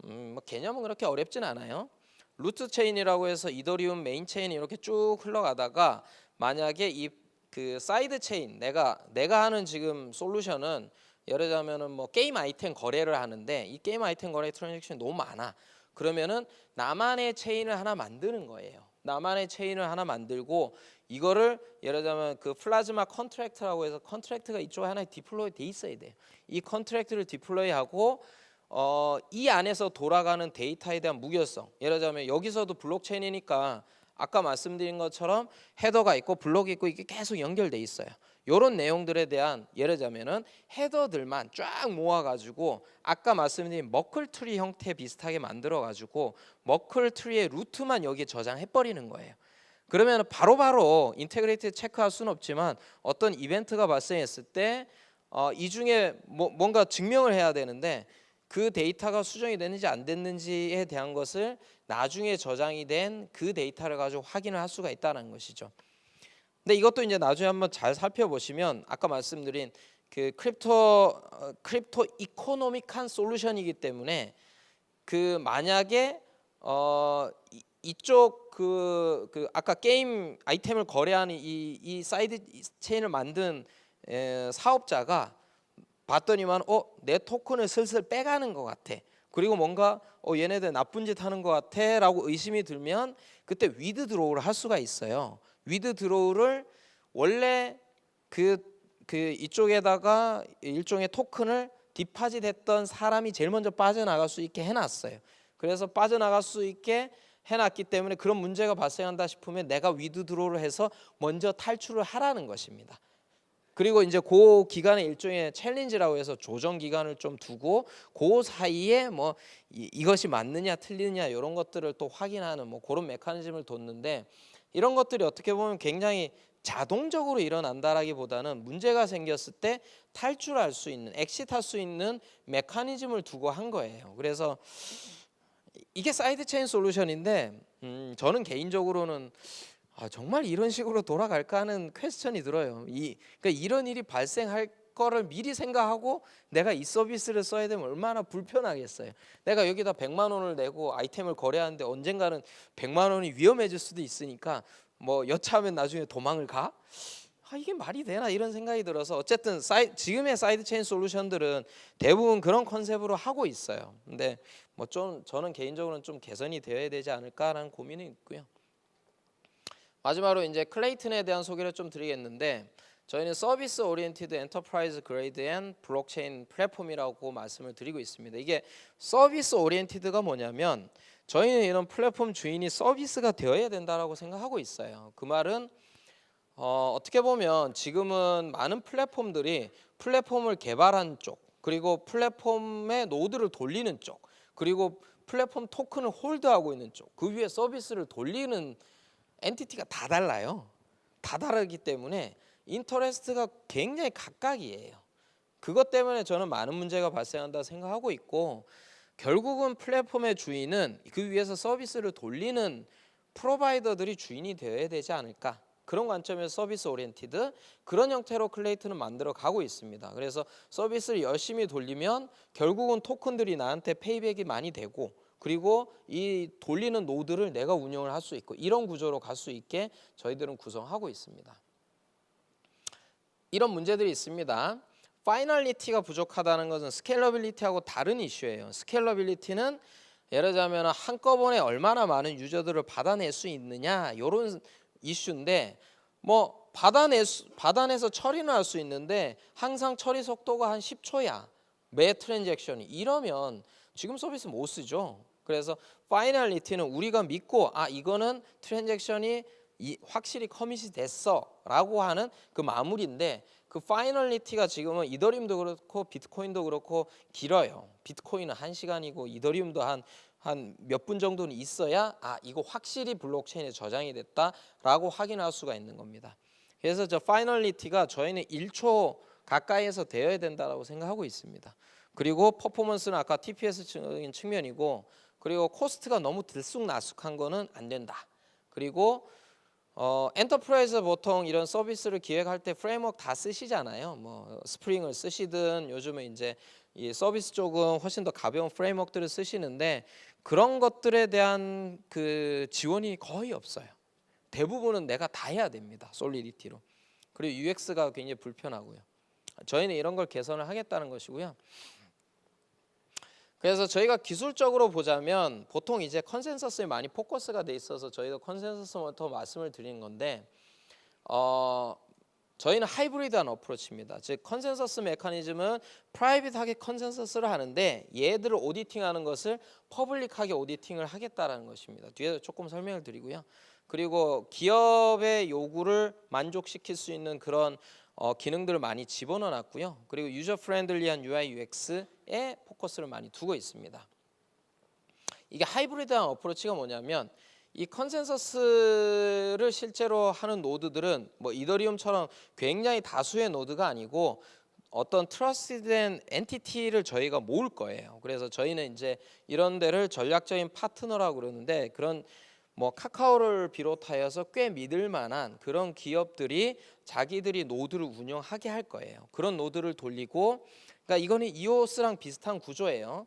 A: 뭐 개념은 그렇게 어렵진 않아요. 루트 체인이라고 해서 이더리움 메인 체인이 이렇게 쭉 흘러가다가 만약에 이 그 사이드 체인 내가 하는 지금 솔루션은 예를 들자면은 뭐 게임 아이템 거래를 하는데 이 게임 아이템 거래 트랜잭션이 너무 많아. 그러면은 나만의 체인을 하나 만드는 거예요. 나만의 체인을 하나 만들고 이거를 예를 들자면 그 플라즈마 컨트랙트라고 해서 컨트랙트가 이쪽에 하나에 디플로이 돼 있어야 돼요. 이 컨트랙트를 디플로이하고 이 안에서 돌아가는 데이터에 대한 무결성. 예를 들자면 여기서도 블록체인이니까 아까 말씀드린 것처럼 헤더가 있고 블록이 있고 이게 계속 연결돼 있어요. 이런 내용들에 대한 예를 들자면은 헤더들만 쫙 모아가지고 아까 말씀드린 머클 트리 형태 비슷하게 만들어가지고 머클 트리의 루트만 여기에 저장해 버리는 거예요. 그러면 바로바로 인테그리티 체크할 수는 없지만 어떤 이벤트가 발생했을 때 이 중에 뭔가 증명을 해야 되는데 그 데이터가 수정이 됐는지 안 됐는지에 대한 것을 나중에 저장이 된 그 데이터를 가지고 확인을 할 수가 있다는 것이죠. 근데 이것도 이제 나중에 한번 잘 살펴보시면 아까 말씀드린 그 크립토 이코노믹한 솔루션이기 때문에 그 만약에 이쪽 그 아까 게임 아이템을 거래하는 이 사이드 체인을 만든 사업자가 봤더니만 내 토큰을 슬슬 빼가는 것 같아. 그리고 뭔가 얘네들 나쁜 짓 하는 것 같아라고 의심이 들면 그때 위드 드로우를 할 수가 있어요. 위드 드로우를 원래 그 이쪽에다가 일종의 토큰을 디파짓했던 사람이 제일 먼저 빠져나갈 수 있게 해놨어요. 그래서 빠져나갈 수 있게 해놨기 때문에 그런 문제가 발생한다 싶으면 내가 위드 드로우를 해서 먼저 탈출을 하라는 것입니다. 그리고 이제 그 기간에 일종의 챌린지라고 해서 조정 기간을 좀 두고 그 사이에 뭐 이것이 맞느냐 틀리느냐 이런 것들을 또 확인하는 뭐 그런 메커니즘을 뒀는데, 이런 것들이 어떻게 보면 굉장히 자동적으로 일어난다라기보다는 문제가 생겼을 때 탈출할 수 있는, 엑시트할 수 있는 메커니즘을 두고 한 거예요. 그래서 이게 사이드 체인 솔루션인데 저는 개인적으로는 정말 이런 식으로 돌아갈까 하는 퀘스천이 들어요. 그러니까 이런 일이 발생할 거를 미리 생각하고 내가 이 서비스를 써야 되면 얼마나 불편하겠어요. 내가 여기다 100만 원을 내고 아이템을 거래하는데 언젠가는 100만 원이 위험해질 수도 있으니까 뭐 여차하면 나중에 도망을 가? 이게 말이 되나 이런 생각이 들어서, 어쨌든 지금의 사이드 체인 솔루션들은 대부분 그런 컨셉으로 하고 있어요. 근데 뭐 좀 저는 개인적으로는 좀 개선이 되어야 되지 않을까라는 고민이 있고요. 마지막으로 이제 클레이튼에 대한 소개를 좀 드리겠는데, 저희는 서비스 오리엔티드 엔터프라이즈 그레이드 앤 블록체인 플랫폼이라고 말씀을 드리고 있습니다. 이게 서비스 오리엔티드가 뭐냐면 저희는 이런 플랫폼 주인이 서비스가 되어야 된다라고 생각하고 있어요. 그 말은 어떻게 보면 지금은 많은 플랫폼들이 플랫폼을 개발한 쪽, 그리고 플랫폼의 노드를 돌리는 쪽, 그리고 플랫폼 토큰을 홀드하고 있는 쪽, 그 위에 서비스를 돌리는 엔티티가 다 달라요. 다 다르기 때문에 인터레스트가 굉장히 각각이에요. 그것 때문에 저는 많은 문제가 발생한다 생각하고 있고, 결국은 플랫폼의 주인은 그 위에서 서비스를 돌리는 프로바이더들이 주인이 되어야 되지 않을까, 그런 관점에서 서비스 오리엔티드 그런 형태로 클레이튼은 만들어 가고 있습니다. 그래서 서비스를 열심히 돌리면 결국은 토큰들이 나한테 페이백이 많이 되고, 그리고 이 돌리는 노드를 내가 운영을 할 수 있고, 이런 구조로 갈 수 있게 저희들은 구성하고 있습니다. 이런 문제들이 있습니다. 파이널리티가 부족하다는 것은 스케일러빌리티하고 다른 이슈예요. 스케일러빌리티는 예를 들자면 한꺼번에 얼마나 많은 유저들을 받아낼 수 있느냐 이런 이슈인데, 뭐 받아내서 처리는 할 수 있는데 항상 처리 속도가 한 10초야 매 트랜잭션이, 이러면 지금 서비스 못 쓰죠. 그래서 파이널리티는 우리가 믿고 이거는 트랜잭션이 확실히 커밋이 됐어 라고 하는 그 마무리인데, 그 파이널리티가 지금은 이더리움도 그렇고 비트코인도 그렇고 길어요. 비트코인은 1시간이고 이더리움도 한 몇 분 정도는 있어야 이거 확실히 블록체인에 저장이 됐다라고 확인할 수가 있는 겁니다. 그래서 저 파이널리티가 저희는 1초 가까이에서 되어야 된다고 생각하고 있습니다. 그리고 퍼포먼스는 아까 TPS적인 측면이고, 그리고 코스트가 너무 들쑥날쑥한 거는 안 된다. 그리고 엔터프라이즈 보통 이런 서비스를 기획할 때 프레임워크 다 쓰시잖아요. 뭐 스프링을 쓰시든 요즘에 이제 이 서비스 쪽은 훨씬 더 가벼운 프레임워크들을 쓰시는데, 그런 것들에 대한 그 지원이 거의 없어요. 대부분은 내가 다 해야 됩니다. 솔리디티로. 그리고 UX가 굉장히 불편하고요. 저희는 이런 걸 개선을 하겠다는 것이고요. 그래서 저희가 기술적으로 보자면 보통 이제 컨센서스에 많이 포커스가 돼 있어서 저희도 컨센서스부터 말씀을 드리는 건데, 저희는 하이브리드한 어프로치입니다. 즉 컨센서스 메커니즘은 프라이빗하게 컨센서스를 하는데 얘들을 오디팅하는 것을 퍼블릭하게 오디팅을 하겠다라는 것입니다. 뒤에서 조금 설명을 드리고요. 그리고 기업의 요구를 만족시킬 수 있는 그런 기능들을 많이 집어넣어 놨고요. 그리고 유저 프렌들리한 UI UX에 포커스를 많이 두고 있습니다. 이게 하이브리드한 어프로치가 뭐냐면, 이 컨센서스를 실제로 하는 노드들은 뭐 이더리움처럼 굉장히 다수의 노드가 아니고 어떤 트러스티드된 엔티티를 저희가 모을 거예요. 그래서 저희는 이제 이런 데를 전략적인 파트너라고 그러는데, 그런 뭐 카카오를 비롯하여서 꽤 믿을 만한 그런 기업들이 자기들이 노드를 운영하게 할 거예요. 그런 노드를 돌리고, 그러니까 이거는 이오스랑 비슷한 구조예요.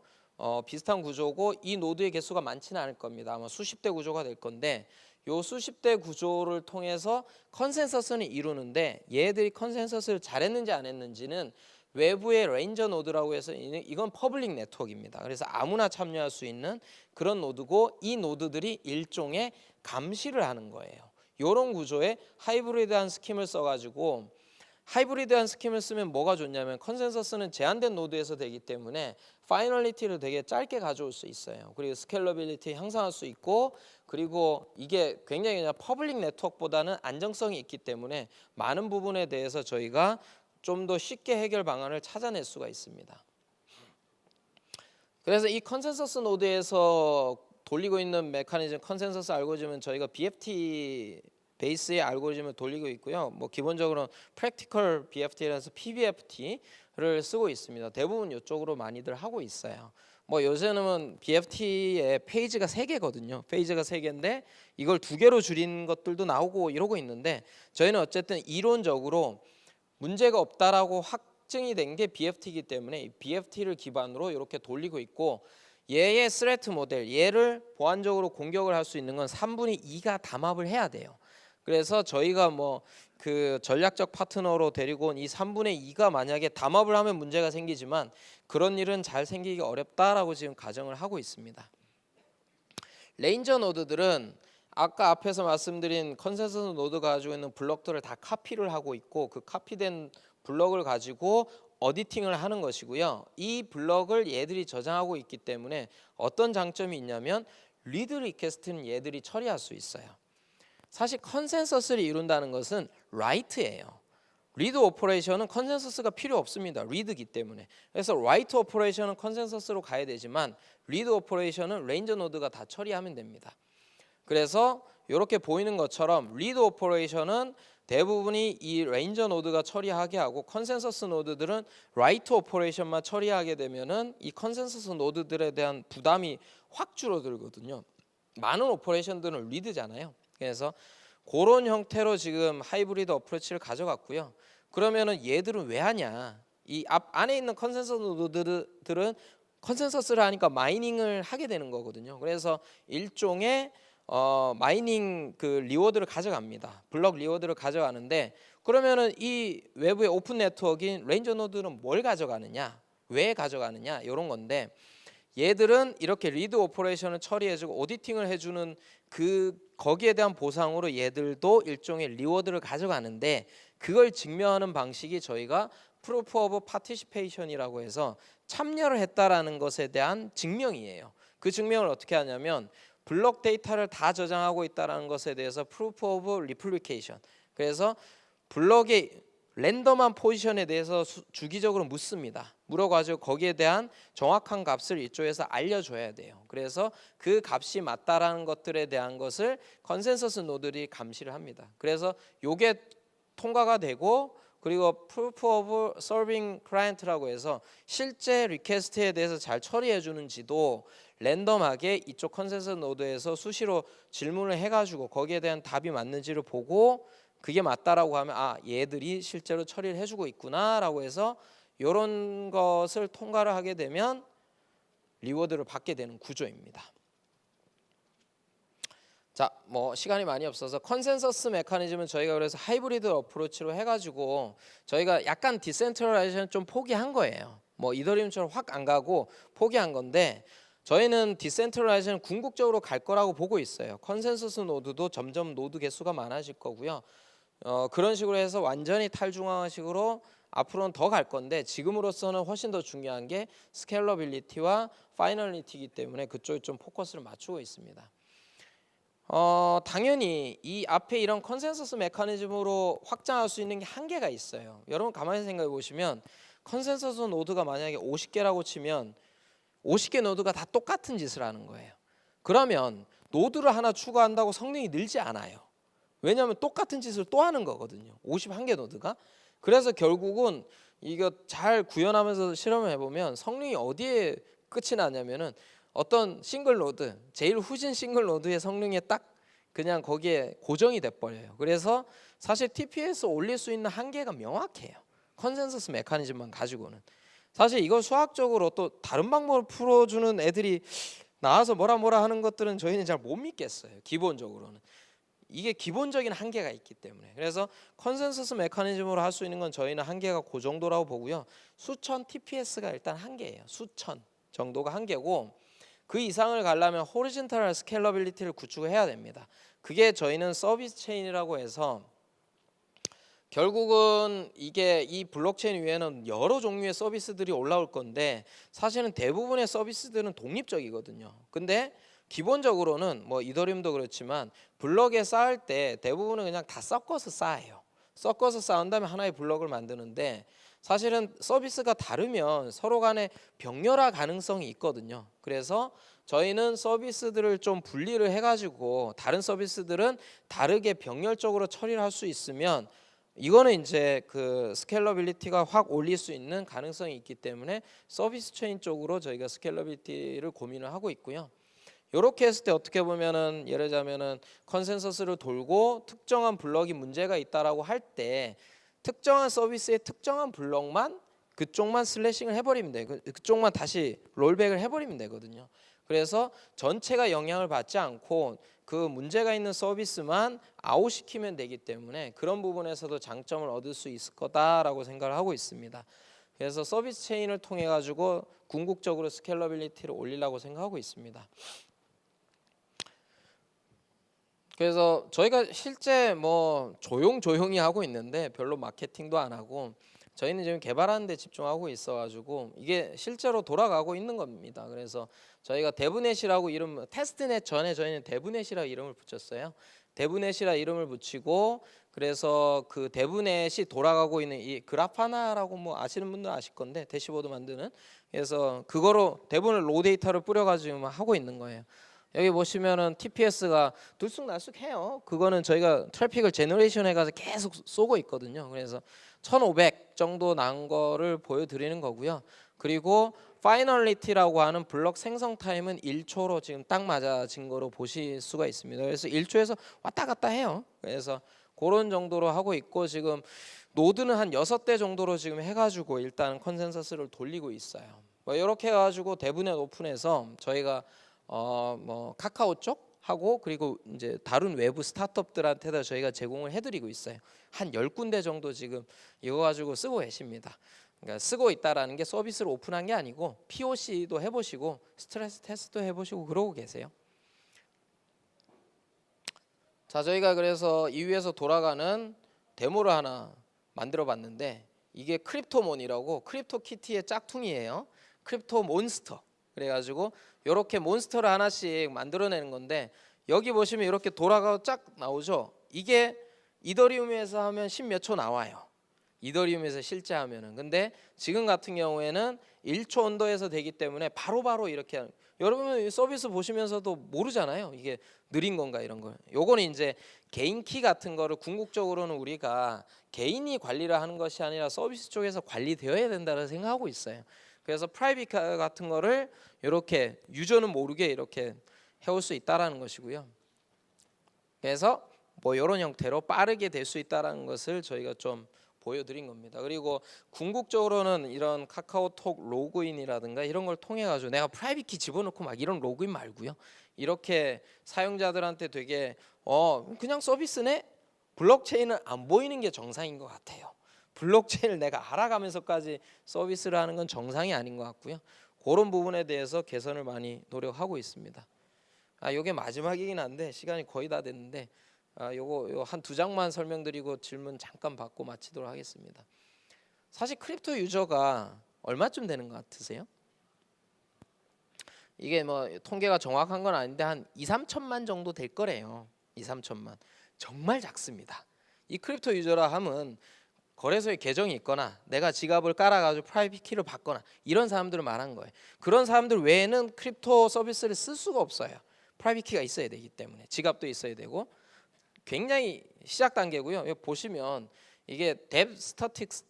A: 비슷한 구조고 이 노드의 개수가 많지는 않을 겁니다. 아마 수십 대 구조가 될 건데, 요 수십 대 구조를 통해서 컨센서스는 이루는데, 얘들이 컨센서스를 잘했는지 안 했는지는 외부의 레인저 노드라고 해서 이건 퍼블릭 네트워크입니다. 그래서 아무나 참여할 수 있는 그런 노드고, 이 노드들이 일종의 감시를 하는 거예요. 이런 구조의 하이브리드한 스킴을 써가지고 하이브리드한 스킴을 쓰면 뭐가 좋냐면 컨센서스는 제한된 노드에서 되기 때문에 파이널리티를 되게 짧게 가져올 수 있어요. 그리고 스케일러빌리티 향상할 수 있고, 그리고 이게 굉장히 그냥 퍼블릭 네트워크보다는 안정성이 있기 때문에 많은 부분에 대해서 저희가 좀 더 쉽게 해결 방안을 찾아낼 수가 있습니다. 그래서 이 컨센서스 노드에서 돌리고 있는 메커니즘, 컨센서스 알고리즘은 저희가 BFT 베이스의 알고리즘을 돌리고 있고요. 뭐 기본적으로 프랙티컬 BFT라서 PBFT를 쓰고 있습니다. 대부분 이쪽으로 많이들 하고 있어요. 뭐 요새는 BFT의 페이지가 3개거든요. 페이지가 3개인데 이걸 2개로 줄인 것들도 나오고 이러고 있는데, 저희는 어쨌든 이론적으로 문제가 없다라고 확증이 된 게 BFT이기 때문에 이 BFT를 기반으로 이렇게 돌리고 있고, 얘의 스레트 모델, 얘를 보안적으로 공격을 할 수 있는 건 3분의 2가 담합을 해야 돼요. 그래서 저희가 뭐 그 전략적 파트너로 데리고 온 이 3분의 2가 만약에 담합을 하면 문제가 생기지만 그런 일은 잘 생기기 어렵다라고 지금 가정을 하고 있습니다. 레인저 노드들은 아까 앞에서 말씀드린 컨센서스 노드가 가지고 있는 블럭들을 다 카피를 하고 있고, 그 카피된 블럭을 가지고 어디팅을 하는 것이고요. 이 블럭을 얘들이 저장하고 있기 때문에 어떤 장점이 있냐면 리드 리퀘스트는 얘들이 처리할 수 있어요. 사실 컨센서스를 이룬다는 것은 라이트예요. 리드 오퍼레이션은 컨센서스가 필요 없습니다. 리드기 때문에. 그래서 라이트 오퍼레이션은 컨센서스로 가야 되지만 리드 오퍼레이션은 레인저 노드가 다 처리하면 됩니다. 그래서 이렇게 보이는 것처럼 리드 오퍼레이션은 대부분이 이 레인저 노드가 처리하게 하고, 컨센서스 노드들은 라이트 오퍼레이션만 처리하게 되면은 이 컨센서스 노드들에 대한 부담이 확 줄어들거든요. 많은 오퍼레이션들은 리드잖아요. 그래서 그런 형태로 지금 하이브리드 어프로치를 가져갔고요. 그러면은 얘들은 왜 하냐? 이 안에 있는 컨센서스 노드들은 컨센서스를 하니까 마이닝을 하게 되는 거거든요. 그래서 일종의 마이닝 그 리워드를 가져갑니다. 블럭 리워드를 가져가는데, 그러면은 이 외부의 오픈 네트워크인 레인저 노드는 뭘 가져가느냐? 왜 가져가느냐? 이런 건데, 얘들은 이렇게 리드 오퍼레이션을 처리해주고 오디팅을 해주는 거기에 대한 보상으로 얘들도 일종의 리워드를 가져가는데, 그걸 증명하는 방식이 저희가 프루프 오브 파티시페이션이라고 해서 참여를 했다라는 것에 대한 증명이에요. 그 증명을 어떻게 하냐면 블록 데이터를 다 저장하고 있다라는 것에 대해서 프루프 오브 리플리케이션, 그래서 블록의 랜덤한 포지션에 대해서 주기적으로 묻습니다. 물어가지고 거기에 대한 정확한 값을 이쪽에서 알려줘야 돼요. 그래서 그 값이 맞다라는 것들에 대한 것을 컨센서스 노드들이 감시를 합니다. 그래서 요게 통과가 되고, 그리고 Proof of Serving Client라고 해서 실제 리퀘스트에 대해서 잘 처리해 주는지도 랜덤하게 이쪽 컨센서스 노드에서 수시로 질문을 해가지고 거기에 대한 답이 맞는지를 보고, 그게 맞다라고 하면 아, 얘들이 실제로 처리를 해주고 있구나라고 해서 이런 것을 통과를 하게 되면 리워드를 받게 되는 구조입니다. 자, 뭐 시간이 많이 없어서 컨센서스 메커니즘은 저희가 그래서 하이브리드 어프로치로 해가지고 저희가 약간 디센트럴라이제이션 좀 포기한 거예요. 뭐 이더리움처럼 확 안 가고 포기한 건데, 저희는 디센트럴라이제이션 궁극적으로 갈 거라고 보고 있어요. 컨센서스 노드도 점점 노드 개수가 많아질 거고요. 그런 식으로 해서 완전히 탈중앙화식으로 앞으로는 더 갈 건데, 지금으로서는 훨씬 더 중요한 게 스케일러빌리티와 파이널리티이기 때문에 그쪽에 좀 포커스를 맞추고 있습니다. 당연히 이 앞에 이런 컨센서스 메커니즘으로 확장할 수 있는 게 한계가 있어요. 여러분 가만히 생각해 보시면 컨센서스 노드가 만약에 50개라고 치면 50개 노드가 다 똑같은 짓을 하는 거예요. 그러면 노드를 하나 추가한다고 성능이 늘지 않아요. 왜냐하면 똑같은 짓을 또 하는 거거든요. 51개 노드가. 그래서 결국은 이거 잘 구현하면서 실험을 해보면 성능이 어디에 끝이 나냐면은 어떤 싱글 노드, 제일 후진 싱글 노드의 성능에 딱 그냥 거기에 고정이 돼버려요. 그래서 사실 TPS 올릴 수 있는 한계가 명확해요. 컨센서스 메커니즘만 가지고는. 사실 이걸 수학적으로 또 다른 방법을 풀어주는 애들이 나와서 뭐라 하는 것들은 저희는 잘 못 믿겠어요. 기본적으로는. 이게 기본적인 한계가 있기 때문에. 그래서 컨센서스 메커니즘으로 할 수 있는 건 저희는 한계가 그 정도라고 보고요. 수천 TPS가 일단 한계예요. 수천 정도가 한계고, 그 이상을 가려면 호리즌탈 스케일러빌리티를 구축해야 됩니다. 그게 저희는 서비스 체인이라고 해서 결국은 이게 이 블록체인 위에는 여러 종류의 서비스들이 올라올 건데 사실은 대부분의 서비스들은 독립적이거든요. 근데 기본적으로는 뭐 이더리움도 그렇지만 블럭에 쌓을 때 대부분은 그냥 다 섞어서 쌓아요. 섞어서 쌓은 다음에 하나의 블럭을 만드는데 사실은 서비스가 다르면 서로 간에 병렬화 가능성이 있거든요. 그래서 저희는 서비스들을 좀 분리를 해가지고 다른 서비스들은 다르게 병렬적으로 처리를 할 수 있으면 이거는 이제 그 스케일러빌리티가 확 올릴 수 있는 가능성이 있기 때문에 서비스 체인 쪽으로 저희가 스케일러빌리티를 고민을 하고 있고요. 이렇게 했을 때 어떻게 보면은 예를 들자면은 컨센서스를 돌고 특정한 블럭이 문제가 있다라고 할 때 특정한 서비스의 특정한 블럭만 그쪽만 슬래싱을 해버리면 돼. 그쪽만 다시 롤백을 해버리면 되거든요. 그래서 전체가 영향을 받지 않고 그 문제가 있는 서비스만 아웃시키면 되기 때문에 그런 부분에서도 장점을 얻을 수 있을 거다라고 생각을 하고 있습니다. 그래서 서비스 체인을 통해 가지고 궁극적으로 스케일러빌리티를 올리려고 생각하고 있습니다. 그래서 저희가 실제 뭐 조용히 하고 있는데 별로 마케팅도 안 하고 저희는 지금 개발하는 데 집중하고 있어가지고 이게 실제로 돌아가고 있는 겁니다. 그래서 저희가 데브넷이라고 이름, 테스트넷 전에 저희는 데브넷이라 이름을 붙였어요. 데브넷이라 이름을 붙이고 그래서 그 데브넷이 돌아가고 있는 이 그라파나라고 뭐 아시는 분들 아실 건데 대시보드 만드는, 그래서 그거로 데브넷 로 데이터를 뿌려가지고 하고 있는 거예요. 여기 보시면은 TPS가 들쑥날쑥해요. 그거는 저희가 트래픽을 제너레이션 해가지고 계속 쏘고 있거든요. 그래서 1500 정도 난 거를 보여드리는 거고요. 그리고 파이널리티라고 하는 블럭 생성 타임은 1초로 지금 딱 맞아진 거로 보실 수가 있습니다. 그래서 1초에서 왔다 갔다 해요. 그래서 그런 정도로 하고 있고 지금 노드는 한 6대 정도로 지금 해가지고 일단 컨센서스를 돌리고 있어요. 뭐 이렇게 해가지고 데브넷 오픈해서 저희가 뭐 카카오 쪽 하고 그리고 이제 다른 외부 스타트업들한테도 저희가 제공을 해드리고 있어요. 한 10군데 정도 지금 이거 가지고 쓰고 계십니다. 그러니까 쓰고 있다라는 게 서비스를 오픈한 게 아니고 POC도 해보시고 스트레스 테스트도 해보시고 그러고 계세요. 자, 저희가 그래서 이 위에서 돌아가는 데모를 하나 만들어 봤는데 이게 크립토몬이라고 크립토키티의 짝퉁이에요. 크립토 몬스터. 그래가지고 이렇게 몬스터를 하나씩 만들어내는 건데 여기 보시면 이렇게 돌아가고 쫙 나오죠. 이게 이더리움에서 하면 10몇 초 나와요. 이더리움에서 실제 하면은. 근데 지금 같은 경우에는 1초 언더에서 되기 때문에 바로바로 이렇게 여러분 서비스 보시면서도 모르잖아요. 이게 느린 건가 이런 걸. 요거는 이제 개인 키 같은 거를 궁극적으로는 우리가 개인이 관리를 하는 것이 아니라 서비스 쪽에서 관리되어야 된다고 생각하고 있어요. 그래서 프라이빗 같은 거를 이렇게 유저는 모르게 이렇게 해올 수 있다라는 것이고요. 그래서 뭐 이런 형태로 빠르게 될 수 있다라는 것을 저희가 좀 보여드린 겁니다. 그리고 궁극적으로는 이런 카카오톡 로그인이라든가 이런 걸 통해 가지고 내가 프라이빗 키 집어넣고 막 이런 로그인 말고요. 이렇게 사용자들한테 되게 그냥 서비스네? 블록체인은 안 보이는 게 정상인 것 같아요. 블록체인을 내가 알아가면서까지 서비스를 하는 건 정상이 아닌 것 같고요. 그런 부분에 대해서 개선을 많이 노력하고 있습니다. 요게 마지막이긴 한데 시간이 거의 다 됐는데 요거 한 2장만 설명드리고 질문 잠깐 받고 마치도록 하겠습니다. 사실 크립토 유저가 얼마쯤 되는 것 같으세요? 이게 뭐 통계가 정확한 건 아닌데 한 2, 3천만 정도 될 거래요. 2, 3천만. 정말 작습니다. 이 크립토 유저라 함은 거래소에 계정이 있거나 내가 지갑을 깔아가지고 프라이빗 키를 받거나 이런 사람들을 말한 거예요. 그런 사람들 외에는 크립토 서비스를 쓸 수가 없어요. 프라이빗 키가 있어야 되기 때문에 지갑도 있어야 되고 굉장히 시작 단계고요. 여기 보시면 이게 뎁 스타틱스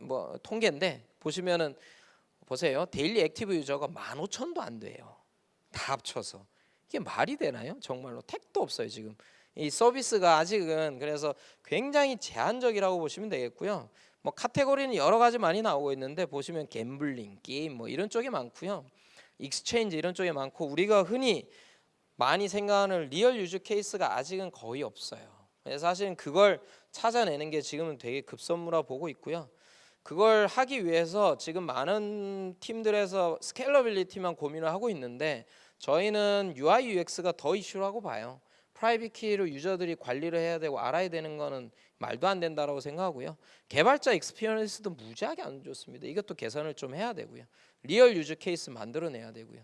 A: 뭐 통계인데 보시면은 보세요. 데일리 액티브 유저가 15,000도 안 돼요. 다 합쳐서 이게 말이 되나요? 정말로 택도 없어요 지금. 이 서비스가 아직은 그래서 굉장히 제한적이라고 보시면 되겠고요. 뭐 카테고리는 여러 가지 많이 나오고 있는데 보시면 갬블링, 게임 뭐 이런 쪽이 많고요. 익스체인지 이런 쪽이 많고 우리가 흔히 많이 생각하는 리얼 유즈 케이스가 아직은 거의 없어요. 그래서 사실은 그걸 찾아내는 게 지금은 되게 급선무라 보고 있고요. 그걸 하기 위해서 지금 많은 팀들에서 스케일러빌리티만 고민을 하고 있는데 저희는 UI UX가 더 이슈라고 봐요. 프라이빗 키를 유저들이 관리를 해야 되고 알아야 되는 거는 말도 안 된다라고 생각하고요. 개발자 익스피리언스도 무지하게 안 좋습니다. 이것도 개선을 좀 해야 되고요. 리얼 유저 케이스 만들어내야 되고요.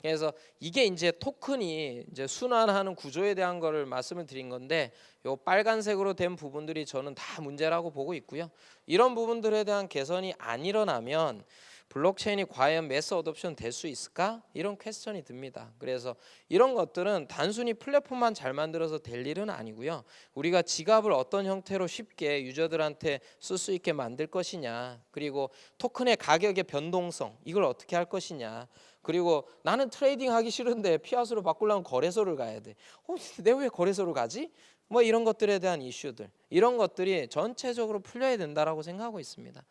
A: 그래서 이게 이제 토큰이 이제 순환하는 구조에 대한 거를 말씀을 드린 건데, 요 빨간색으로 된 부분들이 저는 다 문제라고 보고 있고요. 이런 부분들에 대한 개선이 안 일어나면 블록체인이 과연 매스 어댑션 될 수 있을까? 이런 퀘스천이 듭니다. 그래서 이런 것들은 단순히 플랫폼만 잘 만들어서 될 일은 아니고요. 우리가 지갑을 어떤 형태로 쉽게 유저들한테 쓸 수 있게 만들 것이냐, 그리고 토큰의 가격의 변동성, 이걸 어떻게 할 것이냐, 그리고 나는 트레이딩 하기 싫은데 피아스로 바꾸려면 거래소를 가야 돼. 내가 왜 거래소를 가지? 뭐 이런 것들에 대한 이슈들, 이런 것들이 전체적으로 풀려야 된다라고 생각하고 있습니다.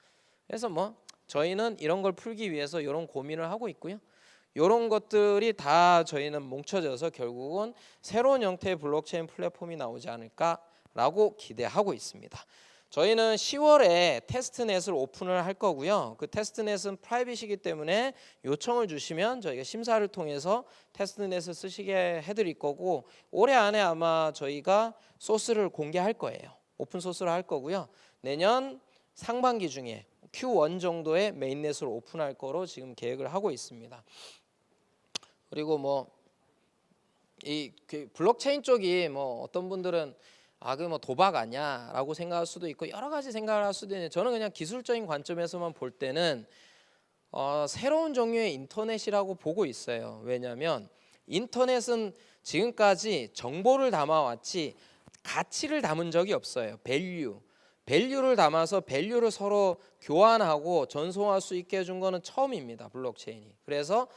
A: 그래서 뭐 저희는 이런 걸 풀기 위해서 이런 고민을 하고 있고요. 이런 것들이 다 저희는 뭉쳐져서 결국은 새로운 형태의 블록체인 플랫폼이 나오지 않을까라고 기대하고 있습니다. 저희는 10월에 테스트넷을 오픈을 할 거고요. 그 테스트넷은 프라이빗이기 때문에 요청을 주시면 저희가 심사를 통해서 테스트넷을 쓰시게 해드릴 거고, 올해 안에 아마 저희가 소스를 공개할 거예요. 오픈 소스를 할 거고요. 내년 상반기 중에 Q1 정도의 메인넷을 오픈할 거로 지금 계획을 하고 있습니다. 그리고 뭐 이 블록체인 쪽이 뭐 어떤 분들은 그 뭐 도박 아니야라고 생각할 수도 있고 여러 가지 생각을 할 수도 있는데, 저는 그냥 기술적인 관점에서만 볼 때는 새로운 종류의 인터넷이라고 보고 있어요. 왜냐하면 인터넷은 지금까지 정보를 담아왔지 가치를 담은 적이 없어요. 밸류를 담아서 밸류를 서로 교환하고 전송할 수 있게 해준 거는 처음입니다. 블록체인이. 그래서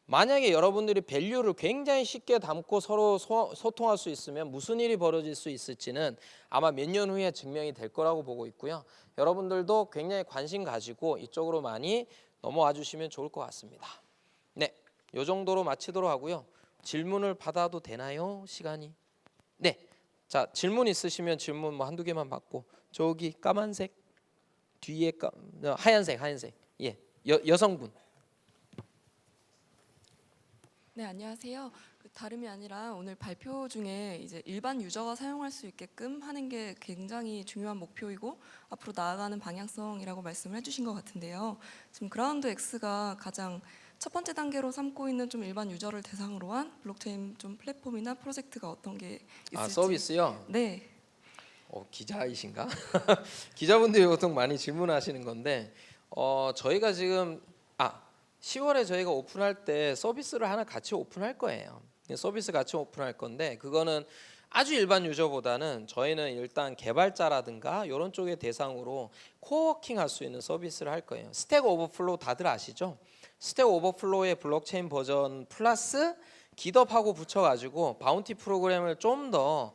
A: 만약에 여러분들이 밸류를 굉장히 쉽게 담고 서로 소통할 수 있으면 무슨 일이 벌어질 수 있을지는 아마 몇 년 후에 증명이 될 거라고 보고 있고요. 여러분들도 굉장히 관심 가지고 이쪽으로 많이 넘어와 주시면 좋을 것 같습니다. 네, 요 정도로 마치도록 하고요. 질문을 받아도 되나요? 시간이? 네, 자, 질문 있으시면 질문 뭐 한두 개만 받고, 저기 까만색 뒤에 하얀색 예, 여성분.
B: 네, 안녕하세요. 다름이 아니라 오늘 발표 중에 이제 일반 유저가 사용할 수 있게끔 하는 게 굉장히 중요한 목표이고 앞으로 나아가는 방향성이라고 말씀을 해주신 것 같은데요. 지금 그라운드 X가 가장 첫 번째 단계로 삼고 있는 좀 일반 유저를 대상으로 한 블록체인 좀 플랫폼이나 프로젝트가 어떤 게 있을지.
A: 서비스요?
B: 네.
A: 기자이신가? 기자분들이 보통 많이 질문하시는 건데, 저희가 지금 10월에 저희가 오픈할 때 서비스를 하나 같이 오픈할 거예요. 서비스 같이 오픈할 건데, 그거는 아주 일반 유저보다는 저희는 일단 개발자라든가 이런 쪽의 대상으로 코워킹 할 수 있는 서비스를 할 거예요. 스택 오버플로우 다들 아시죠? 스택 오버플로우의 블록체인 버전 플러스 기덥하고 붙여가지고 바운티 프로그램을 좀 더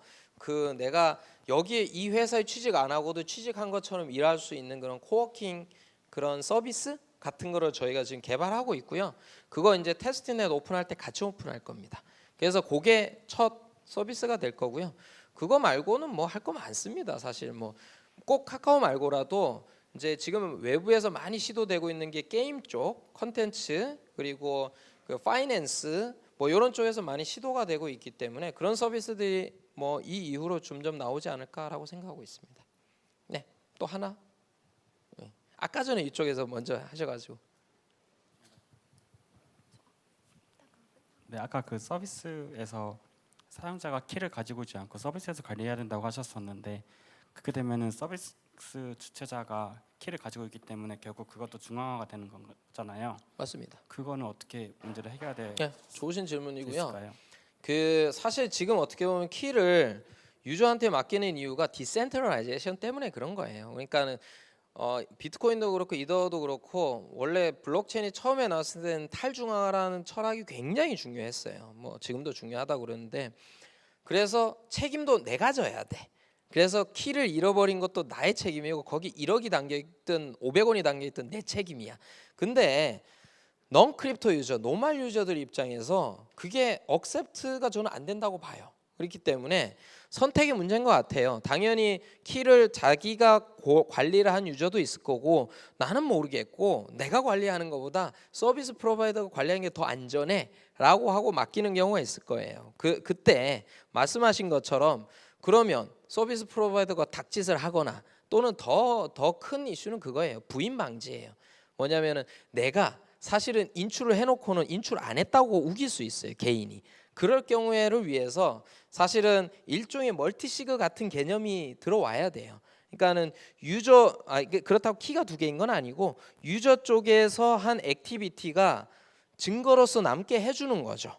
A: 내가 여기에 이 회사에 취직 안 하고도 취직한 것처럼 일할 수 있는 그런 코워킹 그런 서비스 같은 거를 저희가 지금 개발하고 있고요. 그거 이제 테스트넷 오픈할 때 같이 오픈할 겁니다. 그래서 그게 첫 서비스가 될 거고요. 그거 말고는 뭐 할 거 많습니다. 사실 뭐 꼭 카카오 말고라도 이제 지금 외부에서 많이 시도되고 있는 게 게임 쪽 컨텐츠, 그리고 그 파이낸스 뭐 이런 쪽에서 많이 시도가 되고 있기 때문에 그런 서비스들이 뭐 이 이후로 점점 나오지 않을까라고 생각하고 있습니다. 네, 또 하나. 아까 전에 이쪽에서 먼저 하셔가지고.
C: 네, 아까 그 서비스에서 사용자가 키를 가지고 있지 않고 서비스에서 관리해야 된다고 하셨었는데, 그렇게 되면은 서비스 주체자가 키를 가지고 있기 때문에 결국 그것도 중앙화가 되는 거잖아요.
A: 맞습니다.
C: 그거는 어떻게 문제를 해결해야
A: 네, 좋으신 질문이고요.
C: 될까요?
A: 사실 지금 어떻게 보면 키를 유저한테 맡기는 이유가 디센트럴라이제이션 때문에 그런 거예요. 그러니까는 비트코인도 그렇고 이더도 그렇고 원래 블록체인이 처음에 나왔을 때는 탈중앙화라는 철학이 굉장히 중요했어요. 뭐 지금도 중요하다고 그러는데, 그래서 책임도 내가 져야 돼. 그래서 키를 잃어버린 것도 나의 책임이고 거기 1억이 담겨 있든 500원이 담겨 있든 내 책임이야. 근데 넌 크립토 유저, 노말 유저들 입장에서 그게 억셉트가 저는 안 된다고 봐요. 그렇기 때문에 선택의 문제인 것 같아요. 당연히 키를 자기가 관리를 한 유저도 있을 거고 나는 모르겠고 내가 관리하는 것보다 서비스 프로바이더가 관리하는 게 더 안전해 라고 하고 맡기는 경우가 있을 거예요. 그때 말씀하신 것처럼 그러면 서비스 프로바이더가 닥짓을 하거나 또는 더 큰 이슈는 그거예요. 부인 방지예요. 뭐냐면은 내가 사실은 인출을 해놓고는 인출 안 했다고 우길 수 있어요. 개인이. 그럴 경우에를 위해서 사실은 일종의 멀티시그 같은 개념이 들어와야 돼요. 그러니까는 그렇다고 키가 두 개인 건 아니고 유저 쪽에서 한 액티비티가 증거로서 남게 해주는 거죠.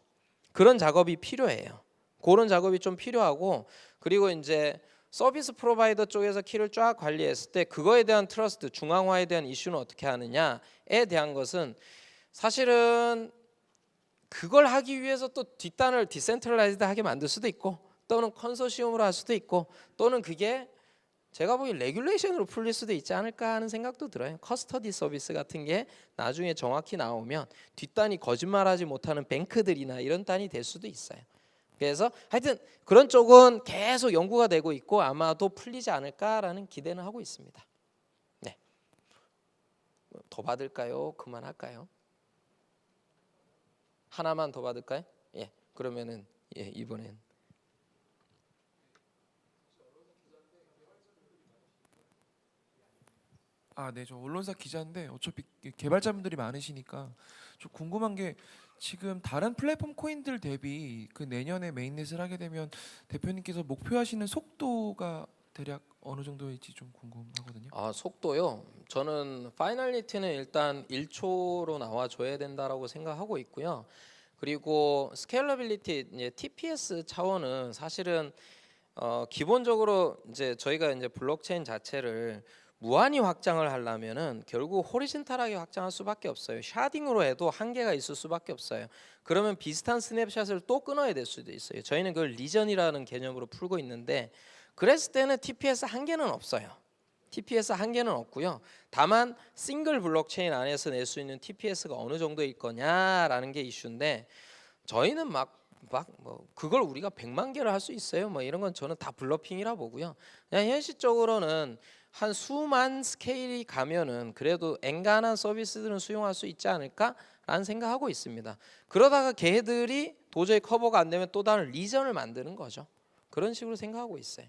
A: 그런 작업이 필요해요. 그런 작업이 좀 필요하고 그리고 이제 서비스 프로바이더 쪽에서 키를 쫙 관리했을 때 그거에 대한 트러스트, 중앙화에 대한 이슈는 어떻게 하느냐에 대한 것은 사실은 그걸 하기 위해서 또 뒷단을 디센트럴라이즈드하게 만들 수도 있고 또는 컨소시엄으로 할 수도 있고 또는 그게 제가 보기엔 레귤레이션으로 풀릴 수도 있지 않을까 하는 생각도 들어요. 커스터디 서비스 같은 게 나중에 정확히 나오면 뒷단이 거짓말하지 못하는 뱅크들이나 이런 단이 될 수도 있어요. 그래서 하여튼 그런 쪽은 계속 연구가 되고 있고 아마도 풀리지 않을까라는 기대는 하고 있습니다. 네. 더 받을까요? 그만할까요? 하나만 더 받을까요? 예. 그러면은 이번엔
D: 네, 저 언론사 기자인데 어차피 개발자분들이 많으시니까 좀 궁금한 게 지금 다른 플랫폼 코인들 대비 그 내년에 메인넷을 하게 되면 대표님께서 목표하시는 속도가 대략 어느 정도일지 좀 궁금하거든요.
A: 속도요. 저는 파이널리티는 일단 1초로 나와줘야 된다라고 생각하고 있고요. 그리고 스케일러빌리티 이제 TPS 차원은 사실은 기본적으로 이제 저희가 이제 블록체인 자체를 무한히 확장을 하려면은 결국 호리즌탈하게 확장할 수밖에 없어요. 샤딩으로 해도 한계가 있을 수밖에 없어요. 그러면 비슷한 스냅샷을 또 끊어야 될 수도 있어요. 저희는 그걸 리전이라는 개념으로 풀고 있는데 그랬을 때는 TPS 한계는 없어요. TPS 한계는 없고요. 다만 싱글 블록체인 안에서 낼 수 있는 TPS가 어느 정도일 거냐라는 게 이슈인데 저희는 뭐 그걸 우리가 100만 개를 할 수 있어요. 뭐 이런 건 저는 다 블러핑이라 보고요. 그냥 현실적으로는 한 수만 스케일이 가면은 그래도 엔간한 서비스들은 수용할 수 있지 않을까라는 생각하고 있습니다. 그러다가 걔들이 도저히 커버가 안 되면 또 다른 리전을 만드는 거죠. 그런 식으로 생각하고 있어요.